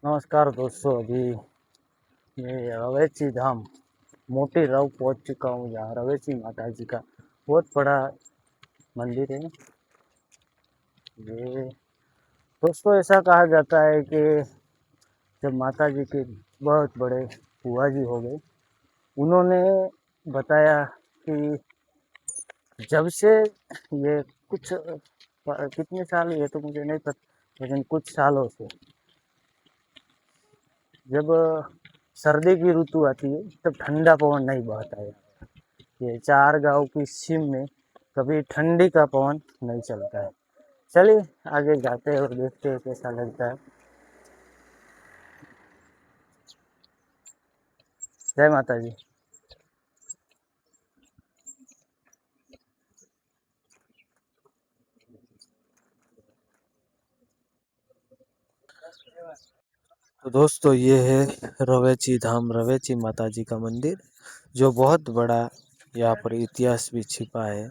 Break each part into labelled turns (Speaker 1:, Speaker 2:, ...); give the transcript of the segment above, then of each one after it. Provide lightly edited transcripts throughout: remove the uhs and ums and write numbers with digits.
Speaker 1: नमस्कार दोस्तों। अभी मैं रवेची धाम मोटी रव पहुंच चुका हूँ, जहाँ रवेची माता जी का बहुत बड़ा मंदिर है। ये दोस्तों, ऐसा कहा जाता है कि जब माता जी के बहुत बड़े बुआ जी हो गए, उन्होंने बताया कि जब से ये कुछ कितने साल, ये तो मुझे नहीं पता, लेकिन कुछ सालों से जब सर्दी की ऋतु आती है तब ठंडा पवन नहीं बहता है। ये चार गांव की सीम में कभी ठंडी का पवन नहीं चलता है। चलिए आगे जाते हैं और देखते हैं कैसा लगता है। जय माता जी। तो दोस्तों, ये है रवेची धाम, रवेची माता जी का मंदिर, जो बहुत बड़ा यहाँ पर इतिहास भी छिपा है।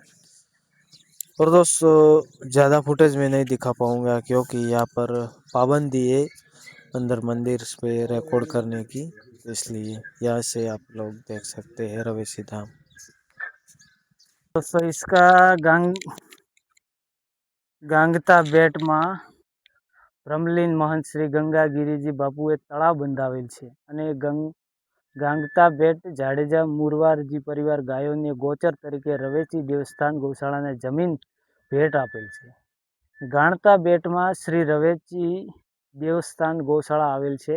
Speaker 1: और दोस्तों, ज़्यादा फुटेज में नहीं दिखा पाऊंगा क्योंकि यहाँ पर पाबंदी है अंदर मंदिर पे रिकॉर्ड करने की, इसलिए यहाँ से आप लोग देख सकते हैं रवेची धाम। दोस्तों, इसका गांगता बेट में ब्रह्मलीन महंत श्री गंगागिरीजी बापुए तळाव બંધાવેલ છે અને ગાંગતા બેટ જાડેજા મુરવારજી પરિવાર ગાયોને ગોચર તરીકે રવેચી દેવસ્થાન ગૌશાળાને જમીન ભેટ આપેલ છે। ગાણતા બેટમાં શ્રી રવેચી દેવસ્થાન ગૌશાળા આવેલ છે।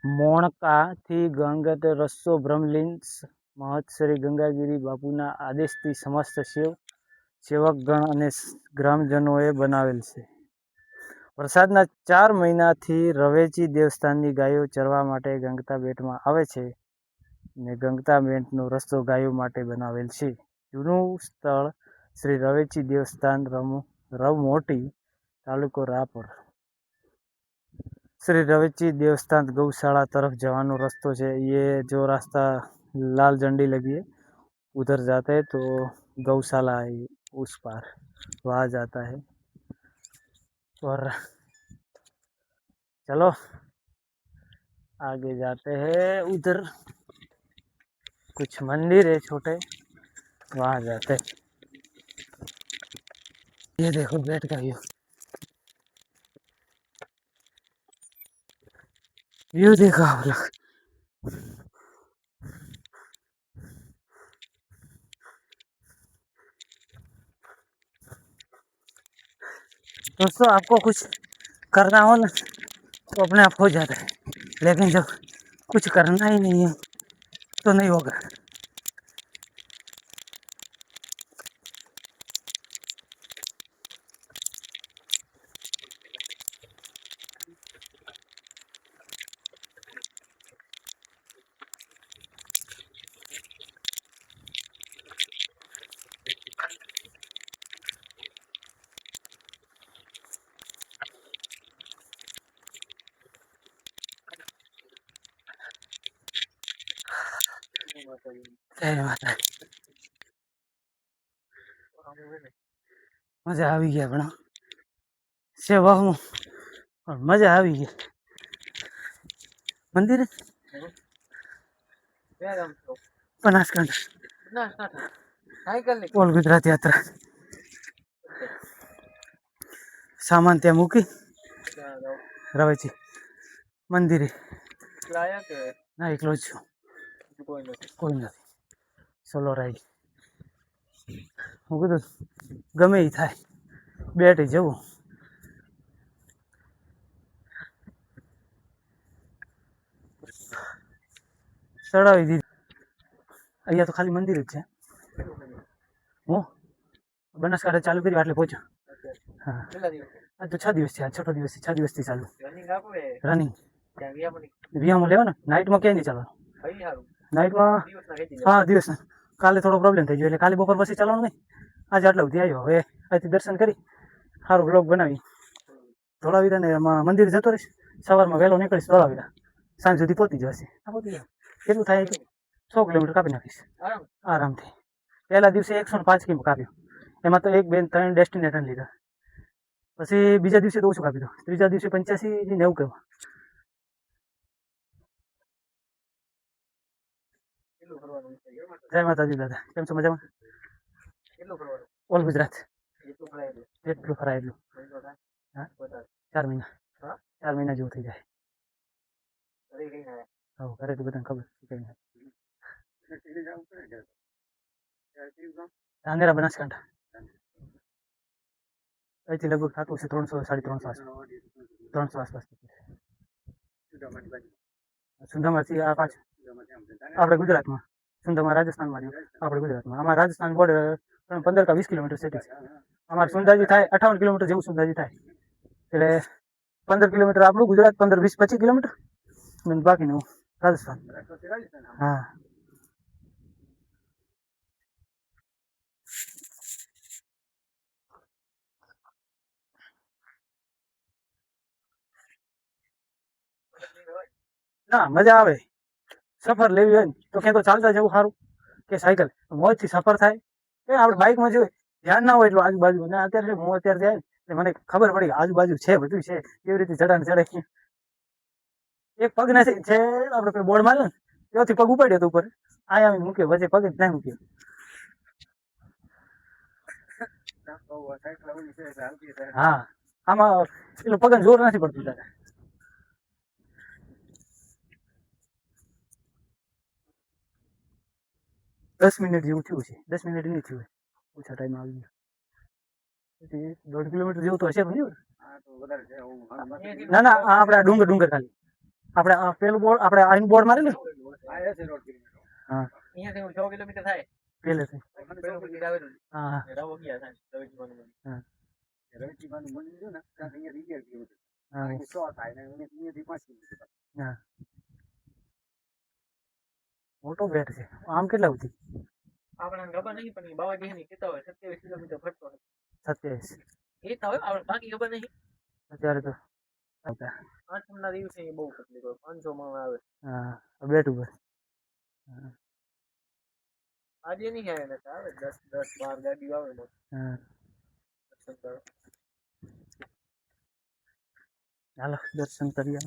Speaker 1: મોણકાથી ગંગત રસ્સો બ્રહ્મલીન महत श्री गंगागिरी बापूना आदेशथी समस्त सेवकगण અને ગ્રામજનોએ બનાવેલ છે। વરસાદના 4 મહિનાથી રવેચી દેવસ્થાનની ગાયો ચરવા માટે ગંગતા બેટમાં આવે છે ને ગંગતા બેટનો રસ્તો ગાયો માટે બનાવેલ છે। જૂનું સ્થળ શ્રી રવેચી દેવસ્થાન રવ મોટી તાલુકો રાપર। श्री रवेची देवस्थान गौशाला तरफ जाવાનો रास्ता है। ये जो रास्ता लाल झंडी लगी है उधर जाते हैं तो गौशाला है उस पार, वहाँ जाता है। और चलो आगे जाते हैं, उधर कुछ मंदिर है छोटे, वहाँ जाते हैं। ये देखो बेट का व्यू देखो आप लोग। दोस्तों, आपको कुछ करना हो ना तो अपने आप हो जाता है, लेकिन जब कुछ करना ही नहीं है तो नहीं होगा। जय माता। मजा આવી ગયા પણ સેવામાં મજા આવી ગઈ। મંદિર બનાસકાંઠા ઓલ ગુજરાત યાત્રા સામાન ત્યાં મૂકી રવેચી મંદિરે ના એકલો જ છું, કોઈ નથી, સોલો રાઈડ। હું કીધું ગમે એ થાય, બેઠી જવું। ચડાવી દીધી। અહીંયા તો ખાલી મંદિર જ છે। હું બનાસકાંઠા ચાલુ કર્યું એટલે પહોંચ્યો। હા, આ તો 6 દિવસ છે, આ છઠ્ઠો દિવસ છે, 6 દિવસથી ચાલુ રનિંગ। વિયામાં લેવા ને નાઇટમાં ક્યાંય નહીં ચાલવાનું, નાઇટમાં હા દિવસના। કાલે થોડો પ્રોબ્લેમ થઈ ગયો એટલે કાલે બપોર પછી ચાલવાનું નહીં, આજે આટલા સુધી આવ્યો। હવે અહીંથી દર્શન કરી સારું બ્લોગ બનાવી ધોળાવીરાને મંદિર જતો રહીશ, સવારમાં વહેલો નીકળીશ ધોળાવીરા, સાંજ સુધી પહોંચી જશે। કેટલું થાય 100 કિલોમીટર કાપી નાખીશ આરામથી। પહેલા દિવસે 105 કિલો કાપ્યો, એમાં તો 1 2 3 ડેસ્ટિનેશન લીધા। પછી બીજા દિવસે તો ઓછું કાપી દો, ત્રીજા દિવસે 85 થી 90 કિલો। જય માતાજી દાદા, કેમ છો? મજામાં? ઓલ ગુજરાત જેટલું ફરાય એટલું. હા, 4 મહિના 4 મહિના જેવું થઈ જાય. હા, ઘરે તો બધાને ખબર છે કઈ નહીં. ધાંગધ્રા બનાસકાંઠા અહીંથી લગભગ થતું હશે 300 350 300 આસપાસ. સુંધામાંથી આ પાછું આપણે ગુજરાતમાં, સુંધામાં રાજસ્થાનમાં રહ્યું, આપણે ગુજરાતમાં. આમાં રાજસ્થાન બોર્ડર 15 કે 20 કિલોમીટર સિટી છે. અમારે સુંધાજી થાય 58 કિલોમીટર જેવું સુંધાજી થાય, એટલે 15 કિલોમીટર આપણું ગુજરાત, 15 20 25 કિલોમીટર બાકીનું રાજસ્થાન. હા, ના મજા આવે. સફર લેવી હોય ને તો ક્યાં તો ચાલતા જવું સારું કે સાયકલ, મોજથી સફર થાય. એ આપણે બાઇકમાં જોઈએ ધ્યાન ના હોય એટલું આજુબાજુ. અને અત્યારે હું અત્યારે જાય ને મને ખબર પડી કે આજુબાજુ છે, બધું છે, કેવી રીતે ચડાને ચડે. એક પગ નથી છે, આપણે કોઈ બોર્ડ મારે ને ત્યાંથી પગ ઉપાડ્યો તો ઉપર આયા આવીને મૂક્યો, વચ્ચે પગ જ ના મૂક્યો. હા, આમાં એટલું પગને જોર નથી પડતું તારે. 10 મિનિટ જેવું થયું છે, 10 મિનિટ નહીં થયું, ઓછા ટાઈમ આવી ગયો. 1.5 કિલોમીટર જેવું તો હશે. ના ના, આપણે ડુંગર ડુંગર ખાલી આપણે પેલું બોર્ડ, આપણે આઈન બોર્ડ મારે ને. હા, અહીંયાથી 6 કિલોમીટર થાય પહેલેથી. હા હા, હા, મોટો બેટ છે. આમ કેટલા સુધી? આપણને ખબર નહીં, પણ બાવાજી ની કહેતા હોય 27 કિલોમીટર ફરતો હોય. 27 એ તો હવે આપણે બાકી ખબર નહીં. અત્યારે તો આઠમના દિવસે બહુ તકલીફ હોય, 500 માં આવે. હા, બેટ ઉપર. આજે નહીં આવે ને, આવે 10 12 ગાડી આવે ને. હા, चलो दर्शन करिए।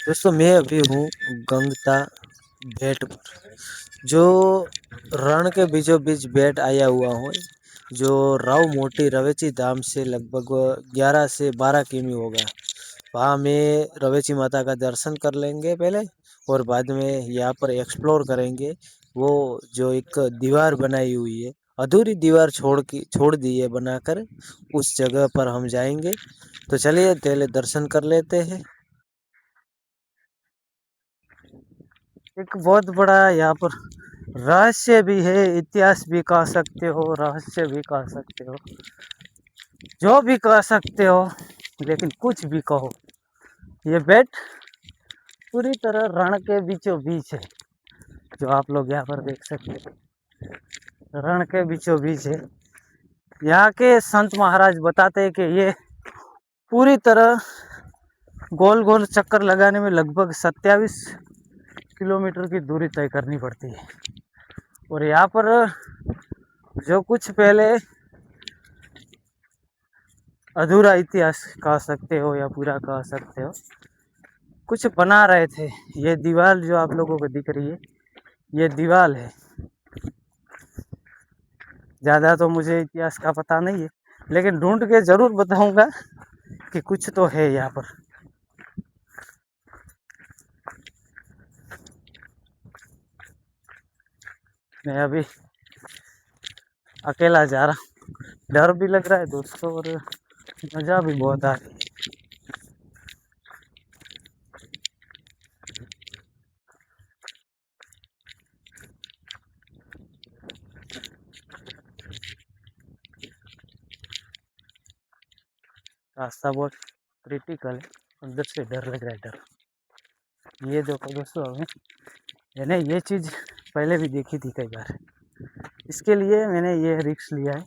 Speaker 2: दोस्तों मैं अभी हूँ गंगता बेट पर, जो रण के बीचों बीच बेट आया हुआ हूँ, जो राव मोटी रवेची धाम से लगभग 11 से 12 किमी होगा। वहाँ में रवेची माता का दर्शन कर लेंगे पहले, और बाद में यहाँ पर एक्सप्लोर करेंगे। वो जो एक दीवार बनाई हुई है, अधूरी दीवार छोड़ दी है बनाकर, उस जगह पर हम जाएंगे। तो चलिए पहले दर्शन कर लेते हैं।
Speaker 1: एक बहुत बड़ा यहाँ पर रहस्य भी है, इतिहास भी कह सकते हो, रहस्य भी कह सकते हो, जो भी कह सकते हो, लेकिन कुछ भी कहो, ये बेट पूरी तरह रण के बीचों बीच है। जो आप लोग यहाँ पर देख सकते हो, रण के बीचों बीच है। यहाँ के संत महाराज बताते हैं कि ये पूरी तरह गोल गोल चक्कर लगाने में लगभग 27 किलोमीटर की दूरी तय करनी पड़ती है। और यहाँ पर जो कुछ पहले अधूरा इतिहास कह सकते हो या पूरा कह सकते हो, कुछ बना रहे थे। ये दीवार जो आप लोगों को दिख रही है, ये दीवार है। ज़्यादा तो मुझे इतिहास का पता नहीं है, लेकिन ढूंढ के ज़रूर बताऊंगा कि कुछ तो है यहाँ पर। मैं अभी अकेला जा रहा हूँ, डर भी लग रहा है दोस्तों, और मज़ा भी बहुत आ रही है। रास्ता बहुत क्रिटिकल है, अंदर से डर लग रहा है, डर। ये देखो दोस्तों, मैंने ये चीज़ पहले भी देखी थी कई बार, इसके लिए मैंने ये रिस्क लिया है।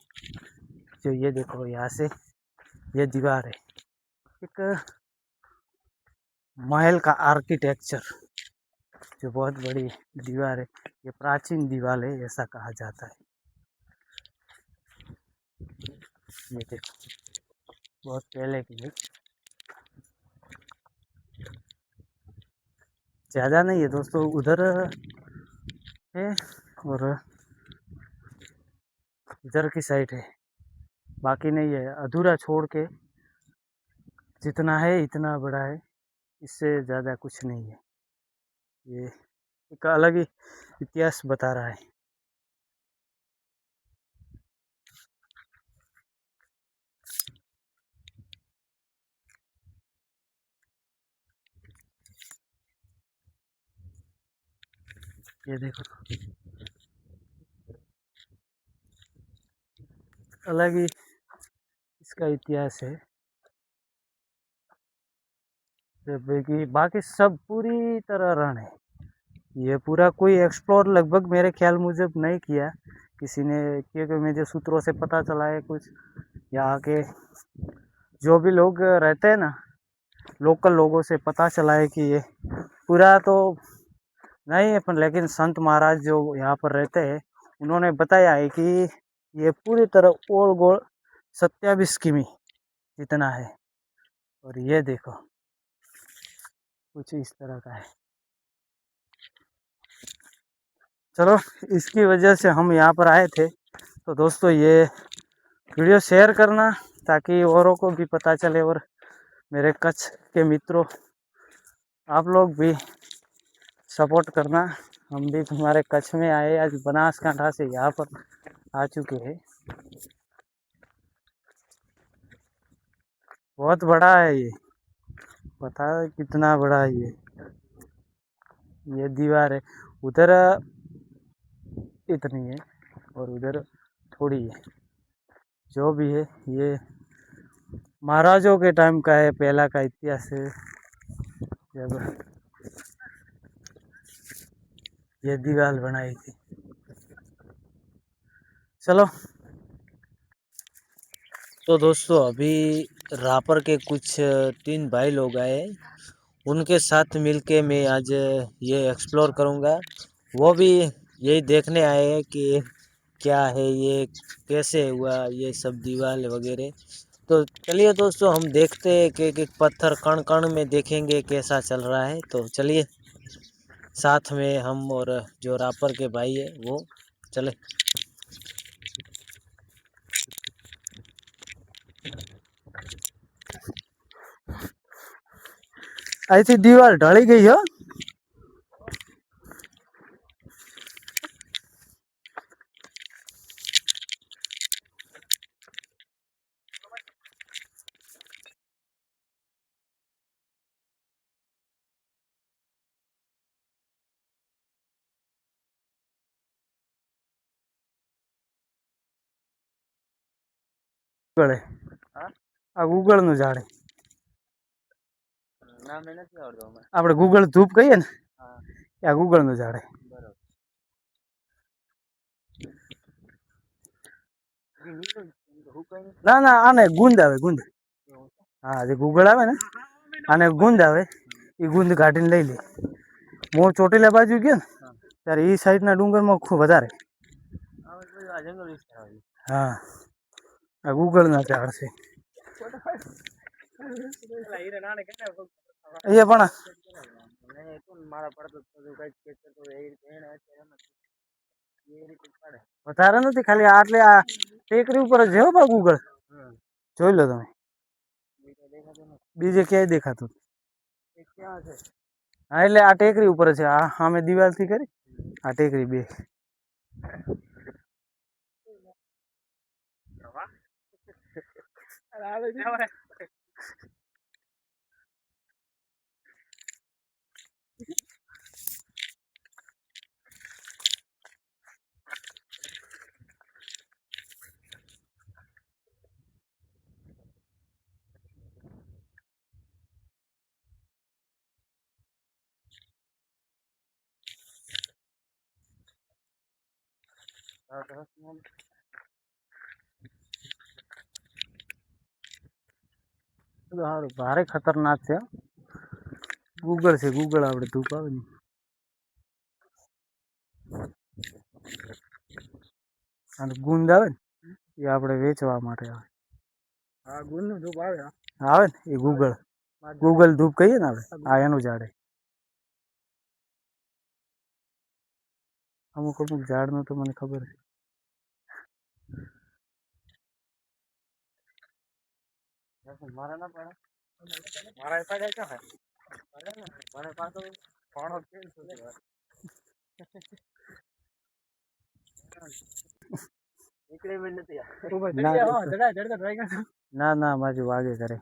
Speaker 1: जो ये देखो, यहाँ से ये दीवार है, एक महल का आर्किटेक्चर, जो बहुत बड़ी दीवार है, ये प्राचीन दीवार है ऐसा कहा जाता है। ये देखो, बहुत पहले की है, ज़्यादा नहीं है दोस्तों। उधर है और इधर की साइड है, बाकी नहीं है, अधूरा छोड़ के जितना है इतना बड़ा है, इससे ज़्यादा कुछ नहीं है। ये एक अलग ही इतिहास बता रहा है। ये देखो, अलग ही इसका इतिहास है। बाकी बाकी सब पूरी तरह रण है। ये पूरा कोई एक्सप्लोर लगभग मेरे ख्याल मुजब नहीं किया किसी ने, क्योंकि मुझे सूत्रों से पता चला है कुछ यहाँ के जो भी लोग रहते हैं ना, लोकल लोगों से पता चला है कि ये पूरा तो नहीं है, पर लेकिन संत महाराज जो यहाँ पर रहते हैं उन्होंने बताया है कि ये पूरी तरह ओल गोल 27 किमी जितना है। और ये देखो कुछ इस तरह का है। चलो, इसकी वजह से हम यहाँ पर आए थे। तो दोस्तों, ये वीडियो शेयर करना ताकि औरों को भी पता चले, और मेरे कच्छ के मित्रों आप लोग भी सपोर्ट करना। हम भी तुम्हारे कच्छ में आए, आज बनासकांठा से यहाँ पर आ चुके हैं। बहुत बड़ा है ये, पता है कितना बड़ा है ये दीवार है। उधर इतनी है और उधर थोड़ी है। जो भी है ये महाराजों के टाइम का है, पहला का इतिहास है जब ये दीवार बनाई थी। चलो,
Speaker 2: तो दोस्तों अभी रापर के कुछ 3 भाई लोग आए, उनके साथ मिलके मैं आज ये एक्सप्लोर करूँगा। वो भी यही देखने आए हैं कि क्या है ये, कैसे हुआ ये सब दीवार वगैरह। तो चलिए दोस्तों, हम देखते हैं कि एक पत्थर कण कण में देखेंगे कैसा चल रहा है। तो चलिए साथ में हम और जो रापर के भाई है वो चले।
Speaker 1: ऐसी दीवार ढली गई हो। ગળે આ ગૂગળ નું ઝાડ આપણે ગૂગળ ધૂપ કહીએ ને, આ ગૂગળ નું ઝાડ. ના ના, આને ગુંદ આવે, ગુંદ. હા, જે ગૂગળ આવે ને આને ગુંદ આવે, એ ગુંદ કાઢીને લઈ લે. હું ચોટીલા બાજુ ગયો ને ત્યારે એ સાઈડના ડુંગરમાં ખૂબ વધારે. હા, આ ગૂગળના ઝાડ છે. અહીંયા પણ વધારે નથી, ખાલી આટલે આ ટેકરી ઉપર જ છે હો ગૂગળ. જોઈ લો તમે, બીજે ક્યાંય દેખાતું. હા, એટલે આ ટેકરી ઉપર છે. આ સામે દિવાલ થી કરી આ ટેકરી બે. સારું, ભારે ખતરનાક છે. ગૂગળ છે, ગૂગળ આપણે ધૂપ આવે ને અને ગુંદ આવે ને એ આપણે વેચવા માટે આવે. હા, ગુંદ નું ધૂપ આવે, આવે ને એ ગૂગળ, ગૂગલ ધૂપ કહીએ ને આપણે, આ એનું ઝાડ. અમુક અમુક ઝાડનું તો મને ખબર છે.
Speaker 2: મારા ના પડે મારા પાસે ક્યાં હે મારા પાસે પાણો છે નીકળે મેં નથી
Speaker 1: ના ના મારી વાગે કરે.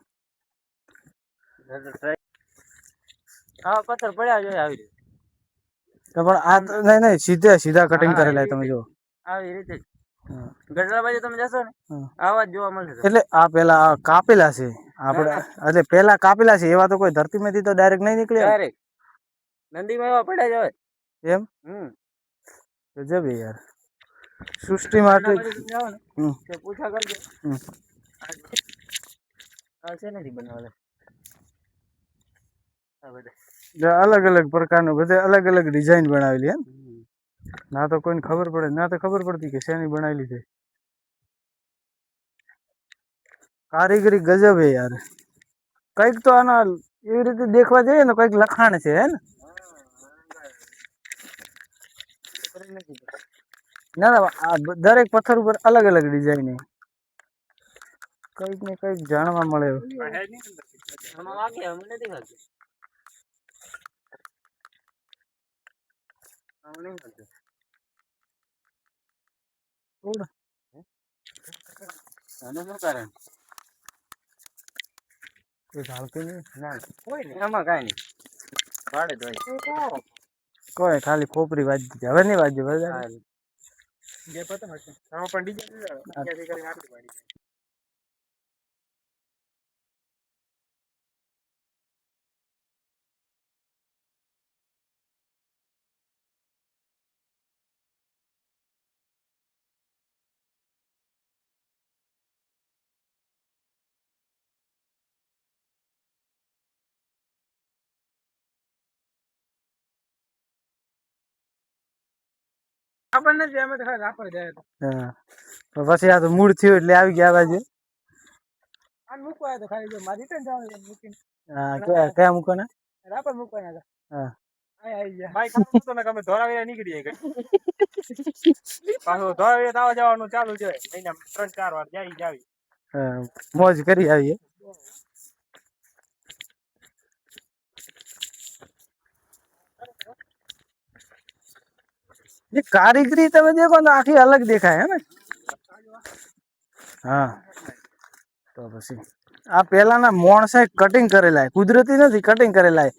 Speaker 2: હા પથ્થર પડ્યા જોઈએ આવી રીતે
Speaker 1: તો પણ આ તો નહીં સીધા કટિંગ કરેલા તમે જો.
Speaker 2: આવી રીતે
Speaker 1: હા.
Speaker 2: ગઢડા બાજુ તમે જશો ને
Speaker 1: હા.
Speaker 2: આવા જ જોવા મળશે.
Speaker 1: એટલે આ પેલા કાપેલા છે આપણે, એટલે પેલા કાપેલા છે એવા તો કોઈ ધરતીમાંથી તો ડાયરેક્ટ નહીં નીકળે.
Speaker 2: ડાયરેક્ટ નદીમાં એવા પડ્યા જ હોય
Speaker 1: એમ. ગજબ હે યાર સૃષ્ટિ માટે.
Speaker 2: પૂછા કરજો આ છે નથી બનાવેલા
Speaker 1: અલગ અલગ પ્રકારનું બધે અલગ અલગ ડિઝાઇન બનાવેલી એમ. ના તો કોઈને ખબર પડે, ના તો ખબર પડતી કે શેની બનાવેલી છે. કારીગરી ગજબ હે યાર. કઈક તો આના એવી રીતે દેખવા જઈએ ને કઈક લખાણ છે હે ને. ના ના આ દરેક પથ્થર ઉપર અલગ અલગ ડિઝાઇન હે. કઈક ને કઈક જાણવા મળે. કોઈ ખાલી ખોપરી વાજી દીધી, હવે નહીં વાજી વધારે. હા તો પછી આ તો મૂળ થયું એટલે આવી ગયા બાજુ. હા કયા મૂકવાના? હા.
Speaker 2: ચાલુ છે મહિના 3-4 વાર જાય
Speaker 1: મોજ કરી આવીએ. ये कारीगरी તમે દેખો તો આખી અલગ દેખાય હે ને. હા તો પછી આ પેલાના માણસે કટિંગ કરેલા, કુદરતી નથી કટિંગ કરેલા.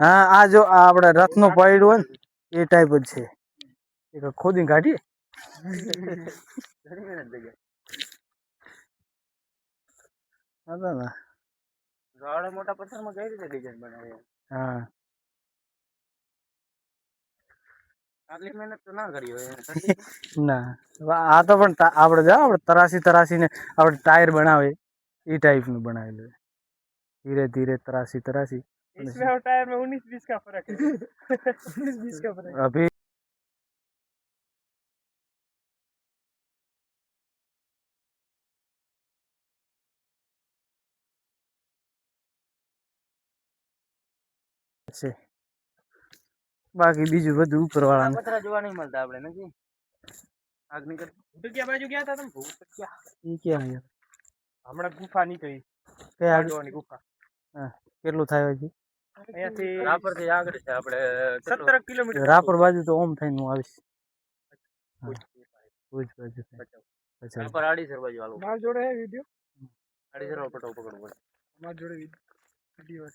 Speaker 1: હા આ જો આ આપણે રથનું પૈડું હોય ને એ ટાઈપ જ છે. એક ખોદી કાઢી.
Speaker 2: મોટા પથ્થરમાં કઈ રીતે ડિઝાઇન બનાવી?
Speaker 1: હા
Speaker 2: આટલી મહેનત તો ના કરી હોય.
Speaker 1: ના આ તો પણ આપણે જો આપણે તરાસી ને આપણે ટાયર બનાવે એ ટાઈપનું બનાવેલું. ધીરે ધીરે तरासी
Speaker 2: इसमें और टायर में 19-20 का फर्क है। 19-20 का फर्क
Speaker 1: अभी છે બાકી બીજું બધું ઉપર વાળા
Speaker 2: પથરા જોવા નહીં મળતા આપણે નથી. આગની ભૂતકિયા બાજુ ગયા હતા તમે? ભૂતકિયા
Speaker 1: ઈ ક્યાં છે?
Speaker 2: હમણાં ગુફા નીકળી
Speaker 1: કે
Speaker 2: પાંડવોની ગુફા.
Speaker 1: હા કેટલું થાય છે?
Speaker 2: અહીંયાથી રાપરથી આગળ છે આપણે 17 કિલોમીટર.
Speaker 1: રાપર બાજુ તો ઓમ થઈને હું આવીશ. ભુજ બાજુ
Speaker 2: રાપર આડીસર બાજુ આલો. માર જોડે હે વિડિયો. આડીસર પટો પકડવો પડે. માર જોડે વિડિયો.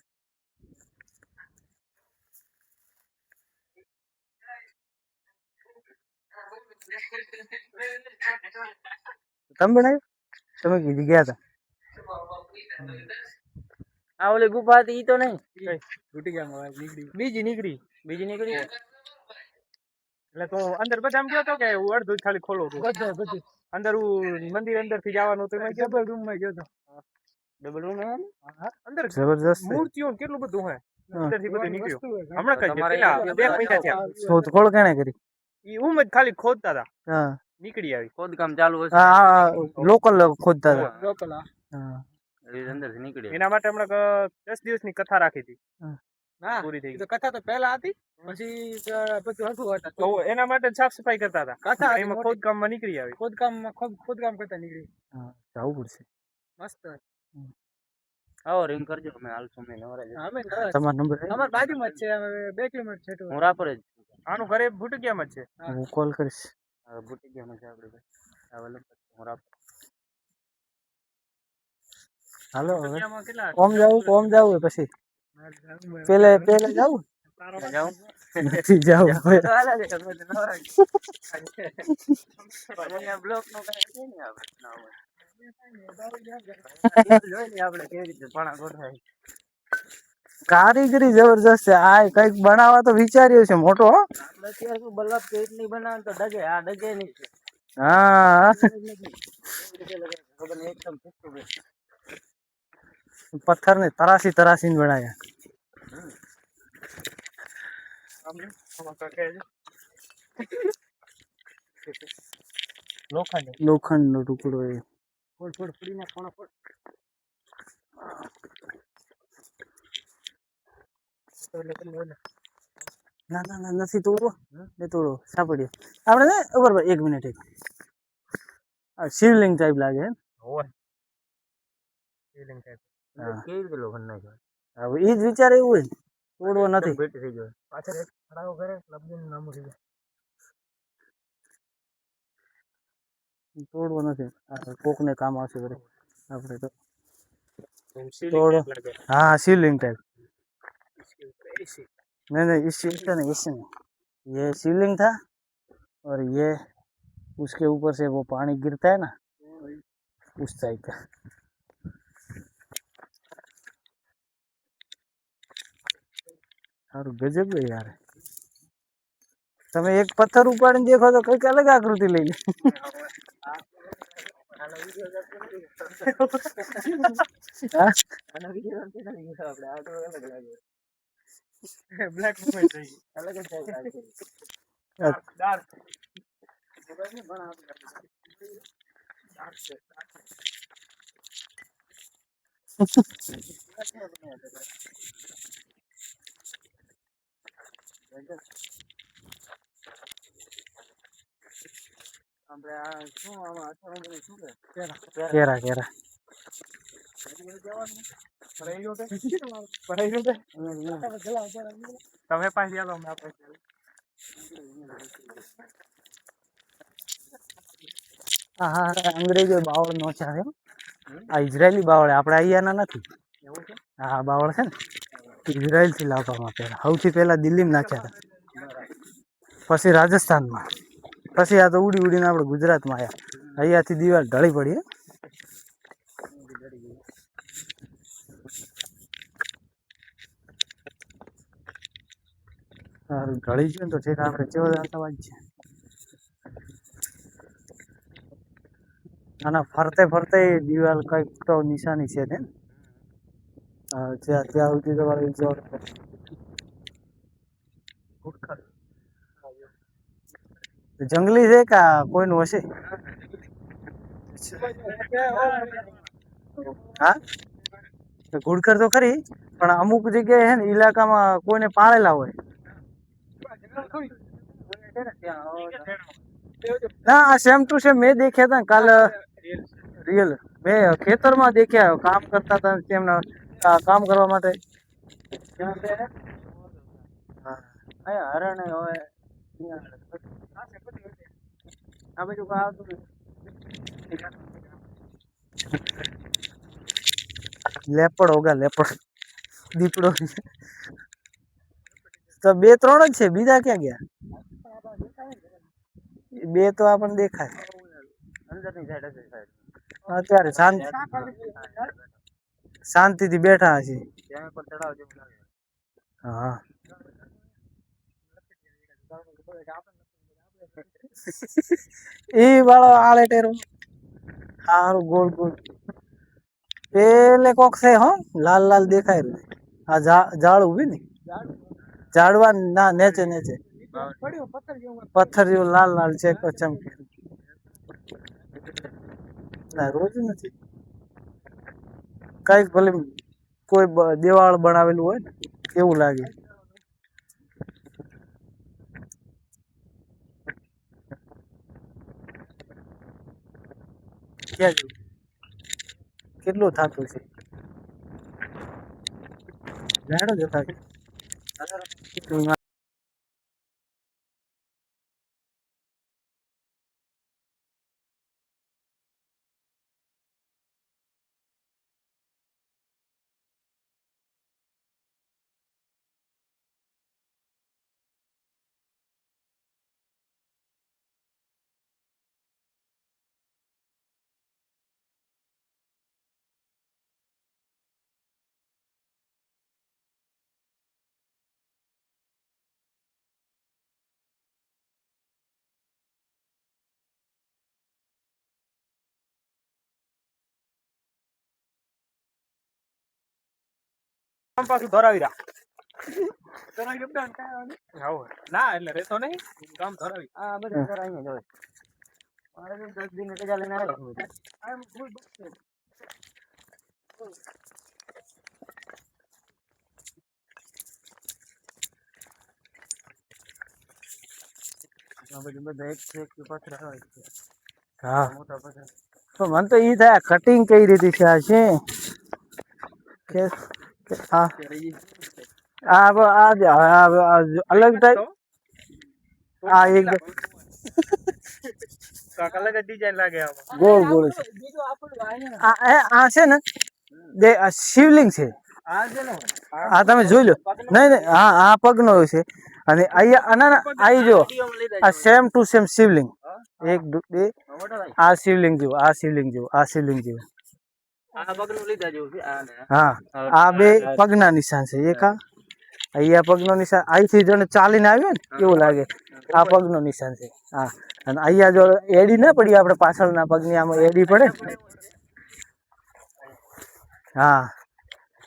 Speaker 1: તમે બનાવ્યું? તમે કીધી ગયા હતા?
Speaker 2: આ ઓલી ગુફા હતી ઈ તો નહીં. તૂટી ગયા નીકળી. બીજી નીકળી. એટલે તો અંદર બધા એમ ગયો તો કે અડધું ખાલી ખોલો તો બધું અંદર મંદિર અંદર થી જવાનું તો એમાં ડબલ રૂમ માં ગયો તો. ડબલ રૂમ હે અંદર
Speaker 1: જબરજસ્ત
Speaker 2: મૂર્તિઓ કેટલું બધું હે અંદર થી બધું નીકળ્યું. હમણાં કઈ કેટલા 2 મહિના થયા.
Speaker 1: શોધખોળ કેણે કરી?
Speaker 2: ઈ ઉમ જ ખાલી ખોદતા હતા.
Speaker 1: હા
Speaker 2: નીકળી આવી. ખોદકામ ચાલુ હશે.
Speaker 1: હા લોકલ ખોદતા હતા.
Speaker 2: લોકલ
Speaker 1: હા
Speaker 2: એ અંદર થી નીકળી. એના માટે હમણાં 10 દિવસની કથા રાખી હતી.
Speaker 3: પૂરી થઈ ગઈ.
Speaker 1: કથા તો પહેલા હતી પછી પછી હતું
Speaker 3: તો એના માટે સાફ સફાઈ કરતા હતા.
Speaker 1: કથા
Speaker 3: એમાં ખોદકામમાં નીકળી આવી.
Speaker 1: ખોદકામ કરતા નીકળી. હા જવું પડશે. મસ્ત.
Speaker 3: આવો રિંગ કરજો, અમે હાલશું અમે નવરા.
Speaker 1: તમારો નંબર અમાર બાજુમાં જ છે, 2 કિલોમીટર છે.
Speaker 3: હું રાપર જ. આનું ઘરે ભૂટકિયામાં જ છે.
Speaker 1: હું કોલ કરીશ.
Speaker 3: ભૂટકિયામાં છે આપણે ભાઈ. હું રાપર.
Speaker 1: હાલો કોમ જાવું પછી પેલે જાવું નથી જાવું.
Speaker 3: બ્લોક નો કઈ છે ને આપણે કેવી રીતે પાણા ગોઠવાય.
Speaker 1: કારીગરી જબરજસ્ત છે. આ કઈક બનાવવા તો વિચાર્યું છે મોટો.
Speaker 3: આપણે અત્યારે શું બલ્લભ કેટ ની બનાવે તો ડગે, આ ડગે નહીં.
Speaker 1: હા
Speaker 3: એકદમ
Speaker 1: પથ્થર ને તરાસી ને બનાયા. લોખંડ નો ટુકડો એ ના નથી તોડવો. સાંભળ્યો આપણે ને બરાબર 1 મિનિટ. શિવલિંગ ટાઈપ લાગે હે.
Speaker 3: કેવી રીતે લોખંડ નાખ્યો?
Speaker 1: હવે ઈ જ વિચાર એવું હોય, તોડવો નથી.
Speaker 3: ભેટ થઈ ગયો પાછળ એક ખડાઓ કરે લબજીન નામ થઈ જાય.
Speaker 1: તોડવો નથી. કોક ને કામ આવશે બરે. આપણે તો तोड़ो। हाँ शिवलिंग टाइप। नहीं इस चीज का नहीं, इससे नहीं, ये शिवलिंग था और ये उसके ऊपर से वो पानी गिरता है ना उस टाइप का। और गजब है यार, તમે એક પથ્થર ઉપાડીને દેખો તો કઈક અલગ આકૃતિ લઈ લે।
Speaker 3: બ્લેક મોમેન્ટ થઈ ગઈ અલગ જ થાય ડાર્ક મોબાઈલ ને ભણા ડાર્ક છે આપણે આ શું આમાં અઠવાડિયે શું કે
Speaker 1: કેરા કેરા
Speaker 3: તમે પાસે આવો અમે આપણે
Speaker 1: હા અંગ્રેજો બાવળ નો છે આ ઇઝરાયલી બાવળ આપણે અહીંયાના નથી
Speaker 3: એવું છે।
Speaker 1: હા બાવળ છે ને ઇઝરાયલ થી લાવવામાં પહેલા સૌથી પહેલા દિલ્હીમાં નાખ્યા હતા, પછી રાજસ્થાનમાં, પછી આ તો ઉડી ઉડીને આપણે ગુજરાતમાં આવ્યા। અહીંયાથી દિવાલ ઢળી પડી ઢળી ગયું તો ઠીક આપણે ચેવડા જ છે। આના ફરતે ફરતે દિવાલ કઈક તો નિશાની છે ને ત્યાં સુધી તમારે જોર જંગલી છે કે કોઈનું હશે? હા ઘુડખર તો ખરી પણ અમુક જગ્યાએ છે ને ઇલાકામાં કોઈને પાળેલા હોય ના। આ સેમ ટુ સેમ મેં દેખ્યા હતા કાલ રિયલ, મેં ખેતરમાં દેખ્યા કામ કરતા હતા તેમના કામ કરવા માટે।
Speaker 3: હરણ હોય આ બધું આવતું
Speaker 1: લેપડ હોગા લેપડ દીપડો તો 2-3 જ છે, બીજા ક્યાં ગયા? બે તો આપણને દેખાય
Speaker 3: અંદરની સાઈડ હશે સાઈડ
Speaker 1: અત્યારે શાંતિથી બેઠા હશે
Speaker 3: ત્યાં પર ચડાવ જેવું લાગે।
Speaker 1: હા એ વાળો આળે ટેરો હારું ગોળ ગોળ પેલે કોક છે હો લાલ લાલ દેખાય રહ્યું। આ ઝાડ ઉભી ને ઝાડવા ના નેચે નેચે પથ્થર જેવું લાલ લાલ છે ચમકે ના રોજ નથી કઈક ભલે કોઈ દેવાળ બનાવેલું હોય ને કેવું લાગે? ક્યાં જવું? કેટલું થતું છે? જાણો જતા છે.
Speaker 3: આમ પાછું ધરાવી રાખ. ધરાવી અપડાઉન કાંઈ આવું ના એટલે રહેતો નહીં કામ ધરાવી. આ બધું ધરાવીને જ હોય. મારે તો 10 દિન રજા લઈને આવ્યો છું. આમ ફૂલ બચશે. આ બધું બધા એક છે કે પથરા હોય છે.
Speaker 1: હા
Speaker 3: મોટા પથરા.
Speaker 1: તો મને તો ઈ થાય કટિંગ કઈ રીતે છે આ છે કે આ અલગ ટાઈપ આ એક
Speaker 3: અલગ જ ડિઝાઇન લાગે આમાં.
Speaker 1: ગોળ ગોળ છે. આ છે ને આ શિવલિંગ છે.
Speaker 3: આ છે ને
Speaker 1: આ તમે જોઈ લો. નહીં નહીં હા આ પગનો છે અને અહીંયા ના આઈ જો આ સેમ ટુ સેમ શિવલિંગ. એક બે આ શિવલિંગ જેવું આ શિવલિંગ જેવું આ શિવલિંગ જેવું.
Speaker 3: આ પગનું લીધા જેવું છે આ ને.
Speaker 1: હા આ બે પગના નિશાન છે. એક આ અહીંયા પગનો નિશાન અહીંથી જો ચાલીને આવ્યો ને કેવું લાગે આ પગનો નિશાન છે. હા અને અહીંયા જો એડી ના પડી આપણે પાછળના પગની આમાં એડી પડે. હા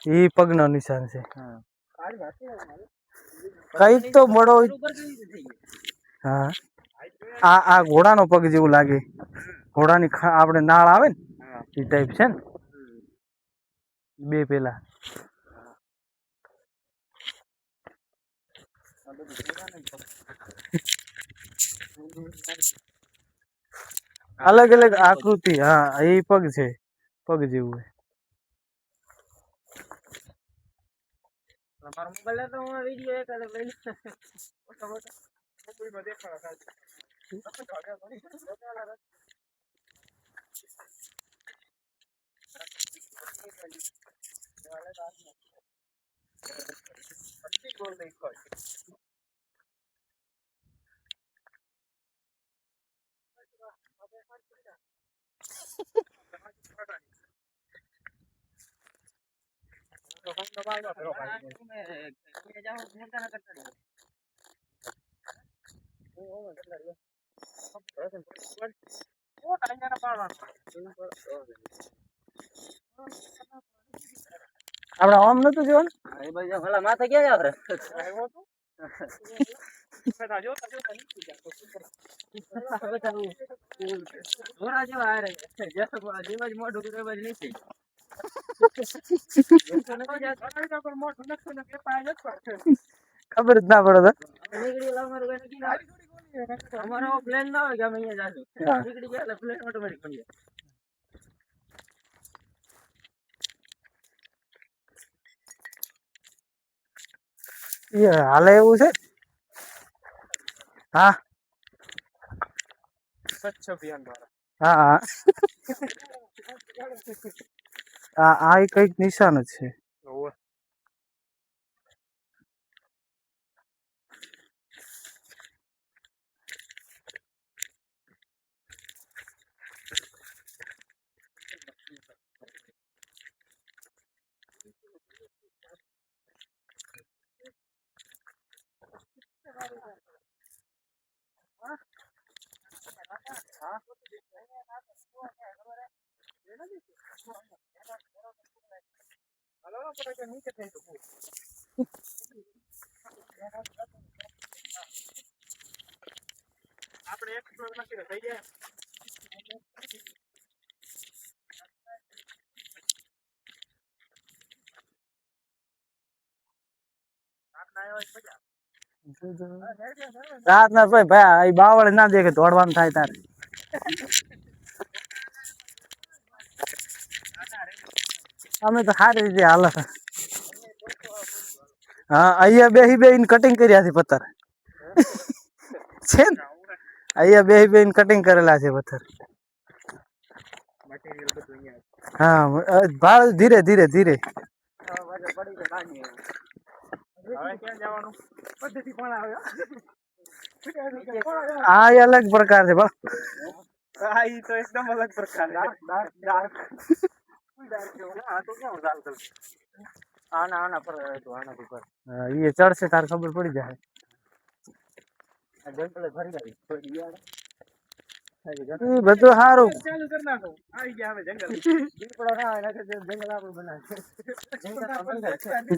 Speaker 1: ઈ પગનો નિશાન છે. કઈક તો મોડો હા આ ઘોડાનો પગ જેવું લાગે. ઘોડાની આપણે નાળ આવે ને એ ટાઈપ છે ને બે પેલા. અલગ અલગ આકૃતિ. હા એ પગ છે પગ જેવું.
Speaker 3: તમારો મોબાઈલ તો હું વિડિયો એક લઈ લઈશ. મોટા મોટા મોબાઈલમાં દેખાડા થાય.
Speaker 1: આપડે આમ નતું જોવાનું.
Speaker 3: એ ભાઈ ભલા માથે ક્યાં આપણે આવ્યો તો બેટા જોતા જોતા નીકળી જાતો ઘોડા જેવા આ રે જેવા જ મોઢું કરે એવા જ નીચે
Speaker 1: ખબર જ ના પડે
Speaker 3: અમારો પ્લેન ના હોય કે અમે અહીંયા જાશું નીકળી ગયા એટલે પ્લેન ઓટોમેટિક બની જાય.
Speaker 1: હાલે એવું છે. હા
Speaker 3: સ્વચ્છ અભિયાન દ્વારા
Speaker 1: હા હા આ કઈક નિશાન જ છે.
Speaker 3: આપણે એક્સપ્લોર નથી થઈ જાય.
Speaker 1: રાત ના ભાઈ ભાઈ બાવળે ના દે કે દોડવાનું થાય તારે. અમે તો સારી રીતે હાલે છે. હા અહીંયા બેહી કટિંગ કર્યા છે પથ્થર છે ને, અહીંયા બેહી કટિંગ કરેલા છે પથ્થર. હા ભાળ ધીરે ધીરે ધીરે. આ એ અલગ પ્રકાર છે બા.
Speaker 3: તો એકદમ અલગ પ્રકાર આના પર
Speaker 1: એ ચડશે તાર ખબર પડી જાય. એ બધું સારું.
Speaker 3: ચાલુ કરી નાખો આવી ગયા હવે જંગલ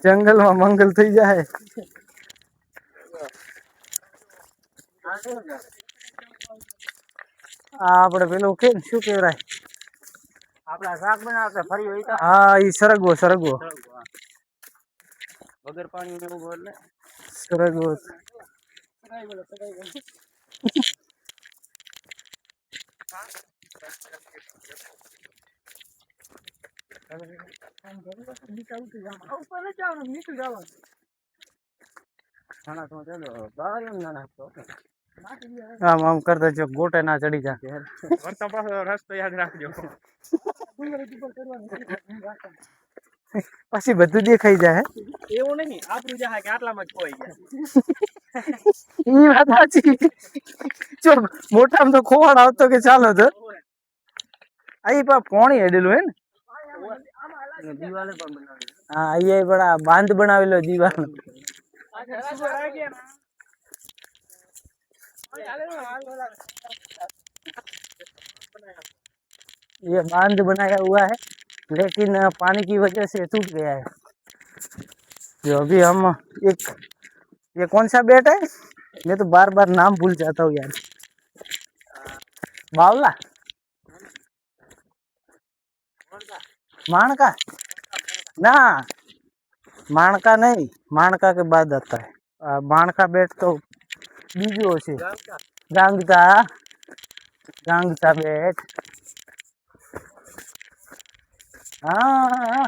Speaker 1: જંગલમાં મંગલ થઈ જાય. આપડે પેલું કે શું કેવરાય
Speaker 3: આપડા શાક બનાવતા ફરી હોય
Speaker 1: હા ઈ સરગવો સરગવો
Speaker 3: વગર પાણી ને એવું એટલે
Speaker 1: સરગવો. આમ આમ કરતા જો ગોટે ના ચડી જાય.
Speaker 3: વર્તા પાછો રસ્તો યાદ રાખજો.
Speaker 1: પછી બધું દેખાઈ જાય.
Speaker 3: એવું નહીં આપણું જાય કે આટલામાં જ ખોઈ ગયા.
Speaker 1: ઈ વાત સાચી. જો મોટામાં તો ખોવાડ આવતો કે ચાલો તો અહીં પોણી હેડેલું હે ને.
Speaker 3: દિવાલે પણ બનાવી.
Speaker 1: હા અહીંયા પણ આ બાંધ બનાવેલો દિવાલ. ये बांध बनाया हुआ है लेकिन पानी की वजह से टूट गया है. जो अभी हम एक ये कौन सा बेट है, मैं तो बार बार नाम भूल जाता हूँ यार. बावला माणका ना, माणका नहीं, माणका के बाद आता है माणका बेट तो बीजो से गांगता गांगता बेट. हाँ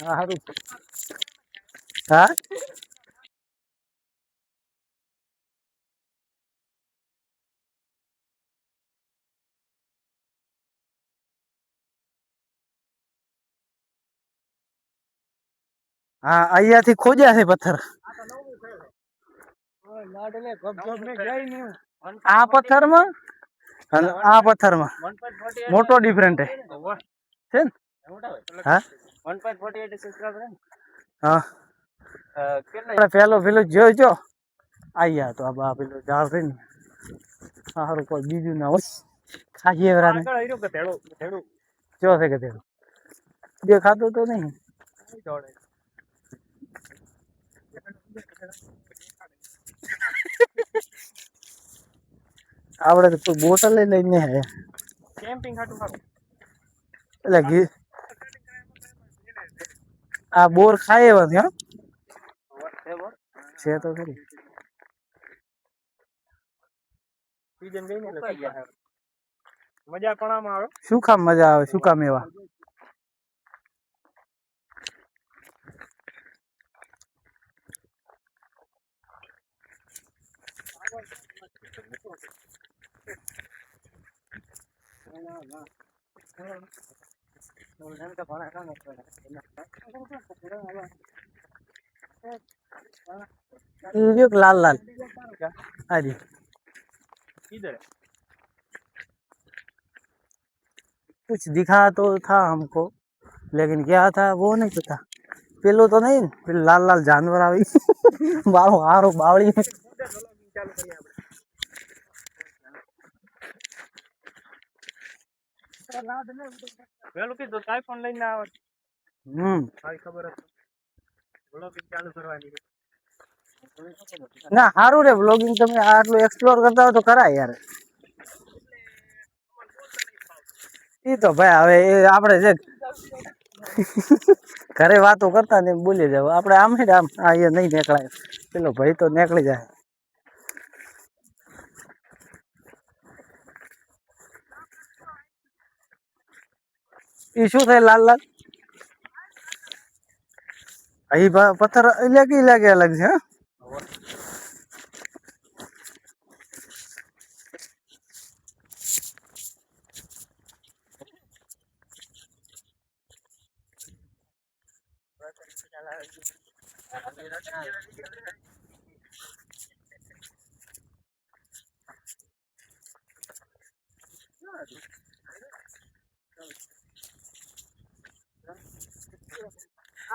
Speaker 1: हारू हाँ हाँ अहिया थी खोजा है पत्थर. आ पत्थर में आ पत्थर में मोटो डिफरेंट है. हाँ हाँ પેલો પેલો જોજો આયા તો આ પેલો ઝાડ છે ને સારું કોઈ બીજું ના હોય ખાઈએ વરાને જો છે કે તેડું દેખાતું તો નહીં. આપણે તો બોટલ લઈને હે
Speaker 3: કેમ્પિંગ હાટું હારું.
Speaker 1: એટલે ઘી આ બોર ખાય એવા ત્યાં છે તો ખરી.
Speaker 3: સીઝન ગઈ ને એટલે મજા પણ આમાં આવે.
Speaker 1: શું કામ મજા આવે, શું કામ એવા. ये लाल लाल अरे
Speaker 3: इधर
Speaker 1: कुछ दिखा तो था हमको लेकिन क्या था वो नहीं पता. पेलो तो नहीं, पेलो लाल लाल जानवर आई बारो हारो बावड़ी.
Speaker 3: પેલું કીધું કાઈ પણ લઈને આવે. આવી ખબર હતી વ્લોગિંગ ચાલુ કરવાની.
Speaker 1: ના સારું રે વ્લોગિંગ. તમે આટલું એક્સપ્લોર કરતા હોય તો કરાય યાર. એ તો ભાઈ હવે એ આપણે જે ઘરે વાતો કરતા ને બોલી જાવ આપણે આમ છે ને આમ આ એ નહીં નીકળાય પેલો ભાઈ તો નીકળી જાય એ શું થાય લાલ લાલ અહીં પથ્થર લાગે અલગ છે હા?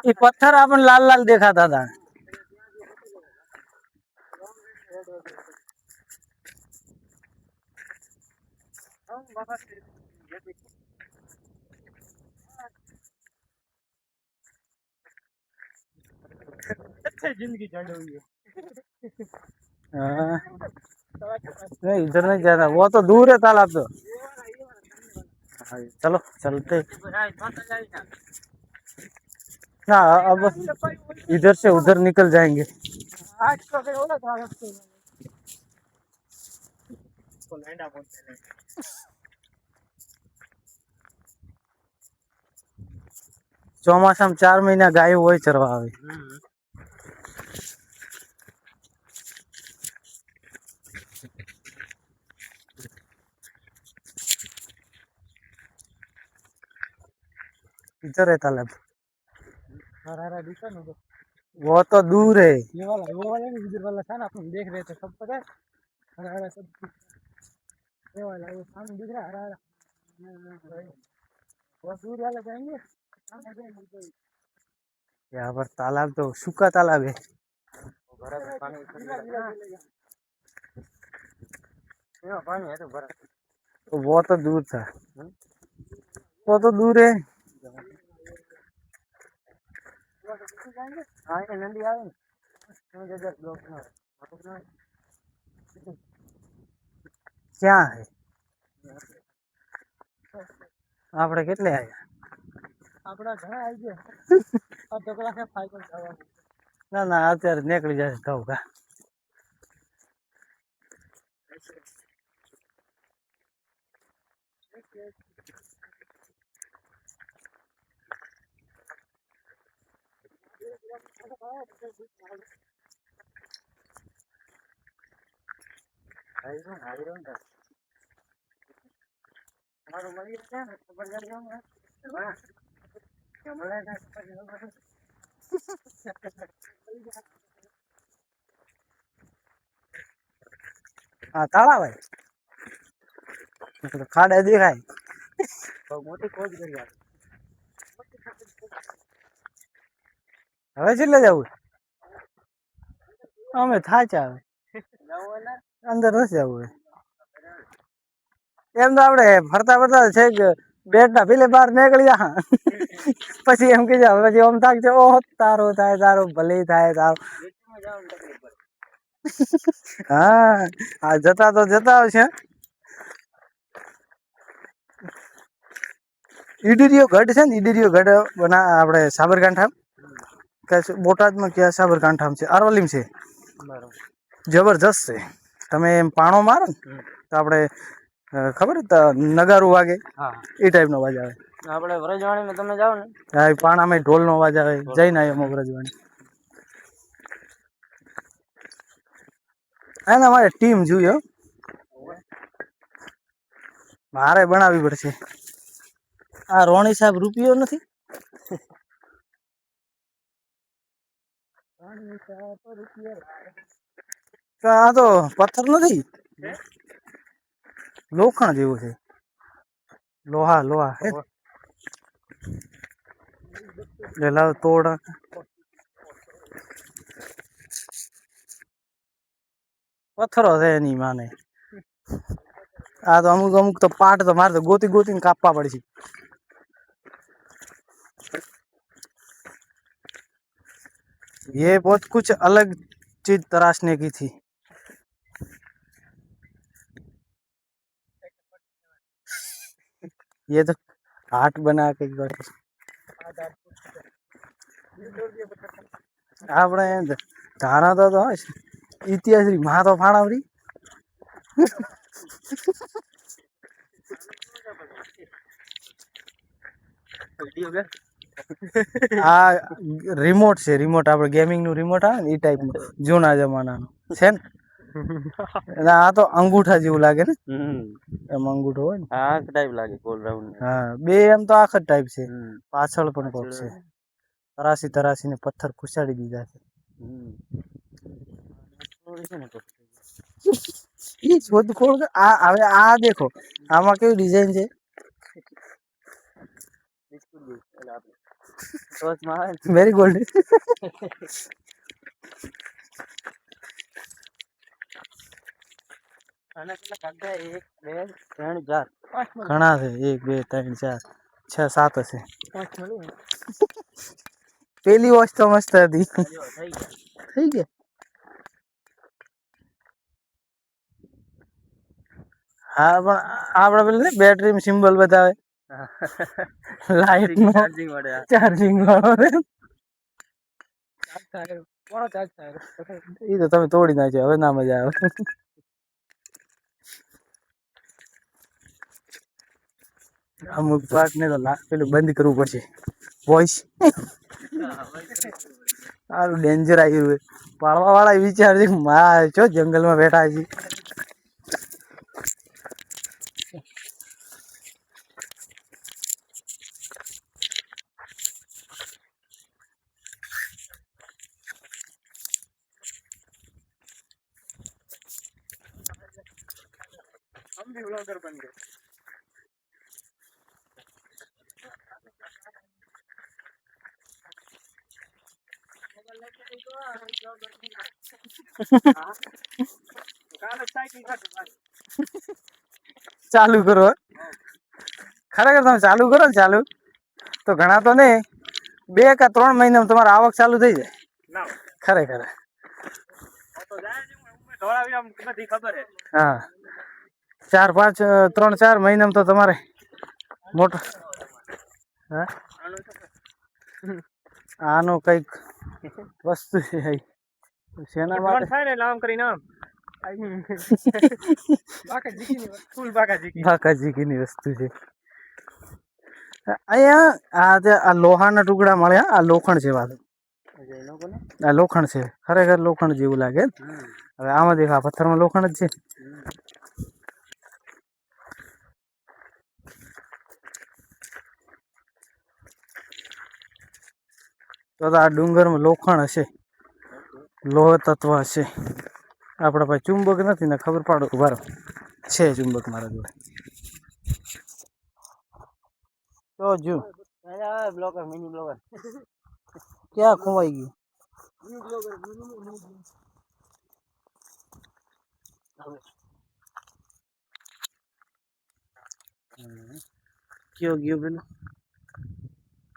Speaker 1: એ પથ્થર આપણને લાલ લાલ દેખાતા હતા
Speaker 3: जिंदगी झंड हुई है
Speaker 1: हाँ, नहीं इधर नहीं जाना वो तो दूर है तालाब तो हाँ, चलो चलते ना अब इधर से उधर निकल जाएंगे
Speaker 3: आज तो फिर बोला था उसको लैंडा बोलते हैं
Speaker 1: ચોમાસામાં 4 મહિના ગાયો હોય ચરવા આવે इधर है तालाब
Speaker 3: हरा दिखा ना तो
Speaker 1: वो तो दूर है
Speaker 3: ये वाला नहीं इधर वाला था ना अपन देख रहे थे सब पता है हरा सब ये वाला वो सामने दिख रहा है हरा वो दूर वाला जाएंगे
Speaker 1: यहाँ पर तालाब तो सूखा तालाब है
Speaker 3: पानी है तो भरा
Speaker 1: तो वो तो दूर था वो तो दूर है
Speaker 3: हाँ ये नंदी आवे
Speaker 1: क्या है આપણે કેટલે આયા
Speaker 3: આપડા ઘણા આવી ગયા આ ઢોકળા છે ફાઈકલ ખાવા
Speaker 1: ના ના અત્યારે નીકળી જાય ધવકા
Speaker 3: તમારું મળી છે ને ખબર કરી જાઉં હા મળે છે
Speaker 1: હા તાળા ભાઈ ખાડા દેખાય
Speaker 3: બહુ મોટી ખોજ કરી આપે
Speaker 1: હવે છેલ્લે જવું અમે થાચા હવે
Speaker 3: જવું ને
Speaker 1: અંદર નથી જવું એમ તો આપણે ફરતા ફરતા છે કે બેટ ના પેલે બહાર નીકળી જા પછી એમ કે પછી આમ થાકશે ઓહો તારો થાય તારો ભલે થાય તારો હા આ જતા તો જતા આવશે ઈડરિયો ગઢ છે ને ઈડરિયો ગઢ બના આપણે સાબરકાંઠા કે બોટાદમાં ક્યાં સાબરકાંઠામાં છે અરવલ્લીમાં છે
Speaker 3: બરાબર
Speaker 1: જબરજસ્ત છે તમે એમ પાણો મારો ને તો આપણે ખબર નગારું વાગે
Speaker 3: હા
Speaker 1: એ ટાઈપનો અવાજ આવે
Speaker 3: આપણે વ્રજવાણીમાં તમે જાઓ ને
Speaker 1: હા એ પાણામાં ઢોલનો અવાજ આવે જઈને આવ્યો મોગરજવાણી એના મારે ટીમ જોઈએ મારે બનાવવી પડશે આ રોણી સાહેબ રૂપિયો નથી તો આ તો પથ્થર નથી લોખંડ જેવું છે લોહા લોહા હે લાવ તોડ પથ્થરો છે એની માને આ તો અમુક અમુક તો પાટ તો મારે તો ગોતી ગોતીને કાપવા પડશે ये बहुत कुछ अलग चीज तराशने की थी ये तो हाट बना के આપણે ધાણા તો હોય છે ઇતિહાસ માં તો ફાણાવરી આ રિમોટ છે રિમોટ આપણે ગેમિંગ નું રિમોટ આવે ને એ ટાઈપ નું જૂના જમાનાનું છે ને અને આ તો અંગૂઠા જેવું લાગે ને એમ અંગૂઠો હોય ને
Speaker 3: આ ટાઈપ લાગે ગોલ રાઉન્ડ
Speaker 1: હા બે એમ તો આખ જ ટાઈપ છે પાછળ પણ કોક છે તરાસી ને પથ્થર ખુસાડી દીધા છે ઈ શોધખોળ આ હવે આ દેખો આમાં કેવી ડિઝાઇન છે વેરી ગોલ્ડ ઘણા છે 1 2 3 4 6 7 હશે પેલી વોચ તો મસ્ત હતી થઈ ગયા હા પણ આપડે પેલું બેટરી સિમ્બોલ બતાવે લાઈટ નો ચાર્જિંગ વાળો ઈ તો તમે તોડી નાખ્યો હવે ના મજા આવે અમુક પાર્ટ ને તો પેલું બંધ કરવું પડશે વોઇસ સારું ડેન્જર આવ્યું પાડવા વાળા વિચાર છે ચો જંગલમાં બેઠા છે हम भी ब्लॉगर बन गए ચાલુ કરો ખરેખર તમે ચાલુ કરો ને ચાલુ તો ઘણા તો નહીં 2 કે 3 મહિનામાં તમારી આવક ચાલુ થઈ જાય ખરેખર હા 4 5 3 4 મહિનામાં તો તમારે મોટો હા આનો કઈક વસ્તુ છે સેના માટે થાય ને નામ કરી નામ બાકાજીની વસ્તુ છે અહીંયા આ લોહાના ટુકડા મળ્યા આ લોખંડ છે વાત આ લોખંડ છે ખરેખર લોખંડ જેવું લાગે હવે આમાં દેખા પથ્થરમાં લોખંડ જ છે તો આ ડુંગરમાં લોખંડ હશે લોહ તત્વ હશે આપણા પાસે ચુંબક નથી ને ખબર પાડો ઉભા છે ચુંબક મારા જોડે તો જો બ્લોગર મિની બ્લોગર ક્યાં ખોવાઈ ગયું કયો ગયો પેલો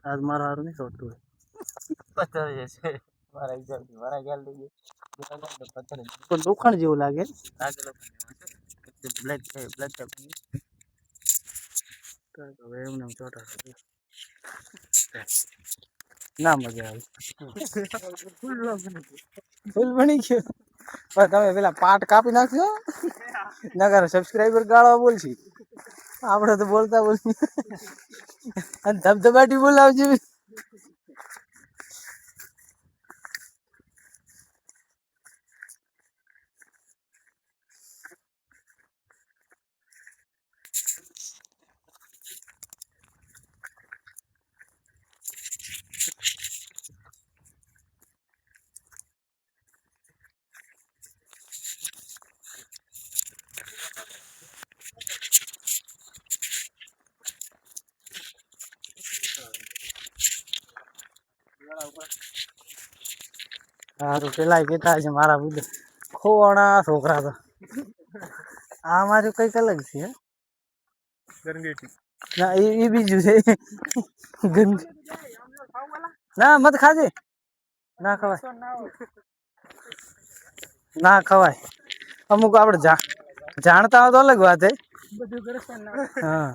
Speaker 1: આજ મારા હારું નહીં સોટતું લોખંડ જેવું લાગે ના મજા આવે ફૂલ બની ગયો તમે પેલા પાટ કાપી નાખશો નગર સબસ્ક્રાઈબર ગાળવા બોલશે આપડે તો બોલતા બોલશે અને ધબધબાટી બોલાવજો સારું પેલા કેતા છે મારા બુદ્ધ ખોવાણા છોકરા તો આ મારું કઈક અલગ છે ના એ બીજું છે ગંદ ના મત ખાજે ના ખવાય ના ખવાય અમુક આપડે જાણતા હોય તો અલગ વાત હે હા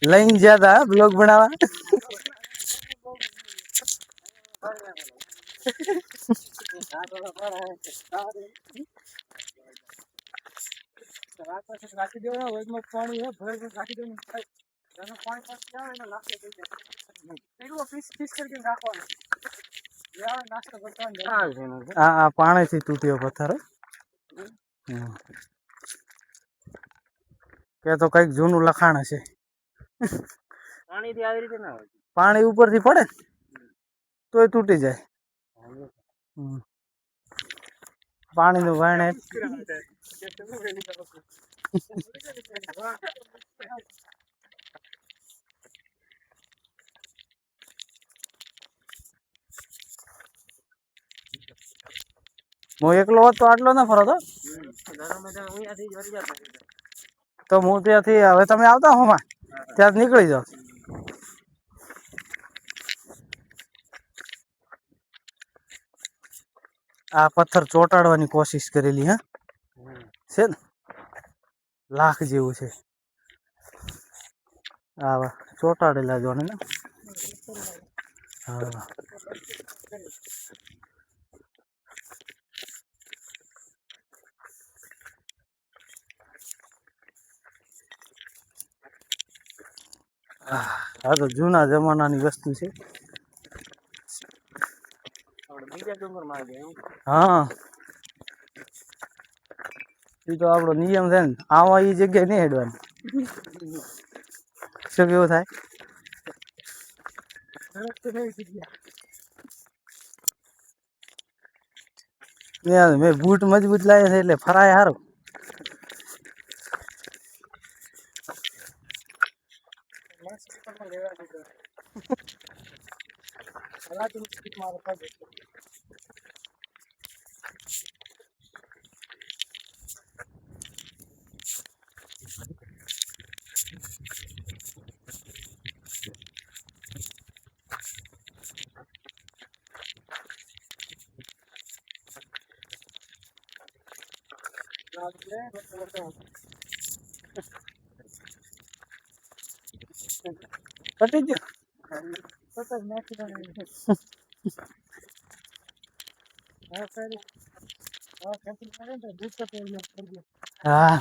Speaker 1: લઈને જ્યાં હતા બ્લોગ બનાવવા. રાખી દેવાના વચમાં પાણી રાખી દેવાનું પાણી પાછી આવે ને નાસ્તો થઈ જાય એટલું પીસ કરીને રાખવાનું. નાસ્તો કરતા હા પાણીથી તૂટ્યો પથ્થર કે તો કઈક જૂનું લખાણ હશે.
Speaker 3: પાણીથી આવી રીતે ના હોય.
Speaker 1: પાણી ઉપરથી પડે તોય તૂટી જાય. પાણી નું વહેણ હું એકલો હોત તો આટલો ના ફરતો. તો હું ત્યાંથી હવે તમે આવતા હોમાં ત્યાં નીકળી જાઓ. આ પથ્થર ચોટાડવાની કોશિશ કરેલી હા છે ને લાખ જેવું છે. હા ચોટાડેલા જો ને હા હા તો જૂના જમાનાની વસ્તુ છે. હા એ તો આપણો નિયમ છે ને આવા એ જગ્યાએ નહીં હેડવાની. શું કેવું થાય મેં બૂટ મજબૂત લાવ્યા છે એટલે ફરાય સારું. પટી ગયો. હા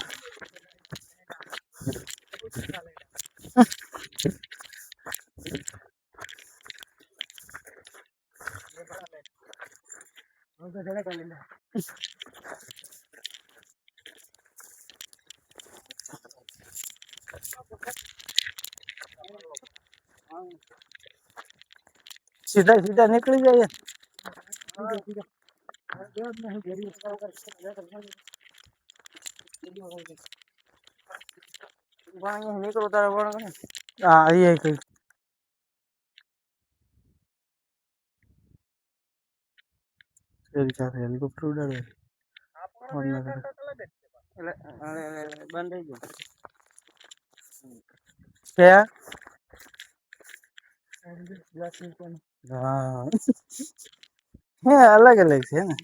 Speaker 1: સીધા સીધા નીકળી જાય. નીકળો તારે હા અહીંયા કઈ હેલિકોપ્ટર ઉડાડે
Speaker 3: બંધ થઈ ગયું.
Speaker 1: ક્યાં હા હે અલગ અલગ છે ને.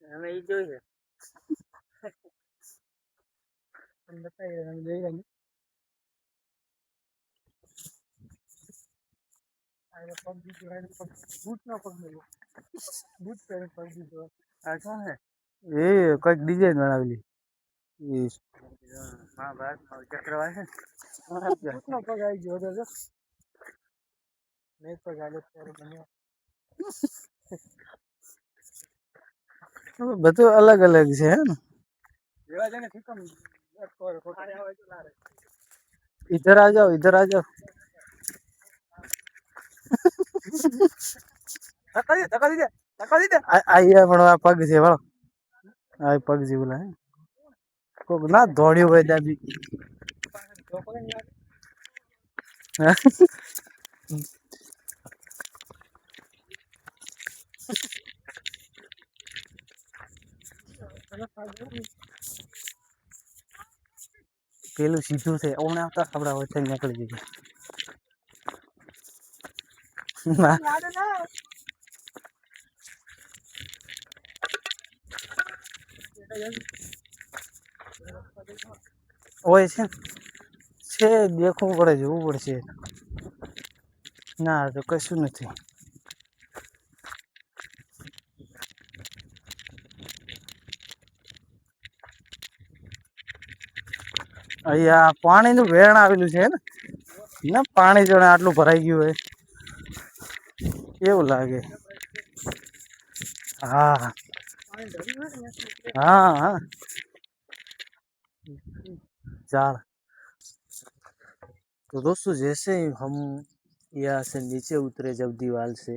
Speaker 3: અમે ઈ જોઈ છે.
Speaker 1: એ કઈક ડિઝાઇન બનાવેલી
Speaker 3: ચક્રવાળ છે.
Speaker 1: પગ આવી ગયો બધું અલગ અલગ છે હે ને. इधर आ जाओ इधर आ जाओ. આયા પણ આ પગ છે વાળો આ પગ છે બોલા કોક ના દોડ્યું હોય દાબી. પેલું સીધું છે ઓને આવતા ખબડા હોય છે નીકળી જઈએ ના હોય છે દેખવું પડે જોવું પડશે ના તો કશું નથી અહીંયા પાણીનું વેણ આવેલું છે ને ના પાણી જોડે આટલું ભરાઈ ગયું હોય એવું લાગે हाँ हाँ हाँ चार
Speaker 2: तो दोस्तों जैसे ही हम यहाँ से नीचे उतरे जब दीवार से,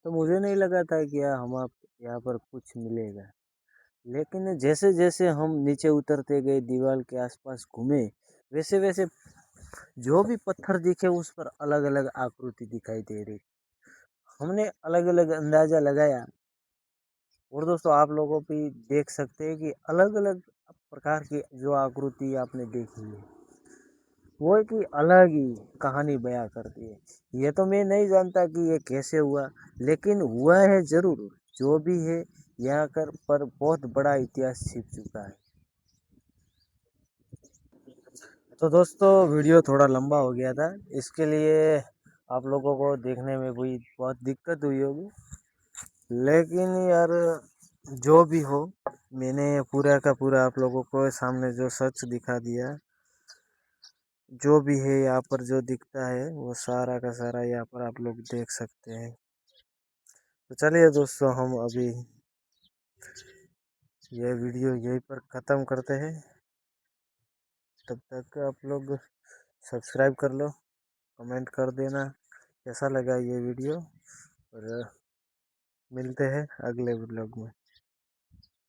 Speaker 2: तो मुझे नहीं लगा था कि यहाँ पर कुछ मिलेगा। लेकिन जैसे जैसे हम नीचे उतरते गए, दीवार के आसपास घूमे, वैसे वैसे जो भी पत्थर दिखे उस पर अलग अलग आकृति दिखाई दे रही। हमने अलग अलग अंदाजा लगाया। और दोस्तों आप लोगों भी देख सकते हैं कि अलग अलग प्रकार की जो आकृति आपने देखी है वो एक ही अलग ही कहानी बयां करती है। ये तो मैं नहीं जानता कि ये कैसे हुआ, लेकिन हुआ है जरूर। जो भी है यहाँ पर बहुत बड़ा इतिहास छिप चुका है। तो दोस्तों वीडियो थोड़ा लंबा हो गया था, इसके लिए आप लोगों को देखने में कोई बहुत दिक्कत हुई होगी, लेकिन यार जो भी हो, मैंने पूरा का पूरा आप लोगों को सामने जो सच दिखा दिया। जो भी है यहाँ पर जो दिखता है वो सारा का सारा यहाँ पर आप लोग देख सकते हैं। तो चलिए दोस्तों हम अभी ये वीडियो यहीं पर ख़त्म करते हैं। तब तक आप लोग सब्सक्राइब कर लो, कमेंट कर देना कैसा लगा ये वीडियो, और मिलते हैं अगले व्लॉग में।